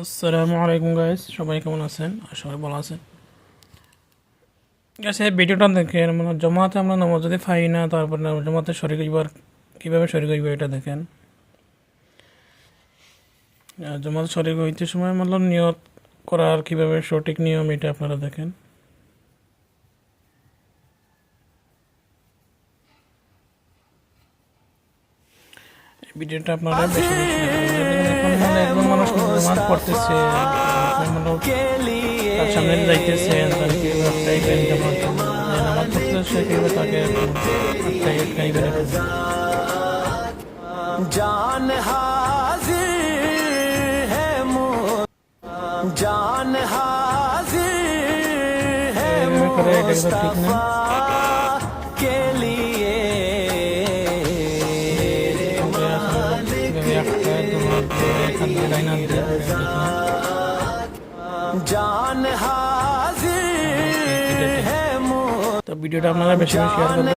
আসসালামু আলাইকুম গাইস, সবাই কেমন আছেন? আর সবাই ভালো আছেন। গাইস, এই ভিডিওটা দেখেন, মানে জমাতে আমরা নামাজ যদি পাই না, তারপর জমাতে শরীক হইবার কীভাবে শরীক হইব এটা দেখেন। আর জমাতে শরীক হইতে সময় মানে নিয়ত করার কীভাবে সঠিক নিয়ম এটা আপনারা দেখেন। এই ভিডিওটা আপনারা বেশি বেশি দেখেন। এখন মানে একজন মানুষ নামাজ পড়তেছে, তার সামনে যাইতেছে, তাকে আটকাইবেন, নামাজ পড়তেছে সে কীভাবে তাকে আটকাইবেন। जान हाजिर है जान हाजिर है मुस्तफा के लिए जान हाजिर है। তো ভিডিওটা আপনারা বেশি বেশি শেয়ার করবেন।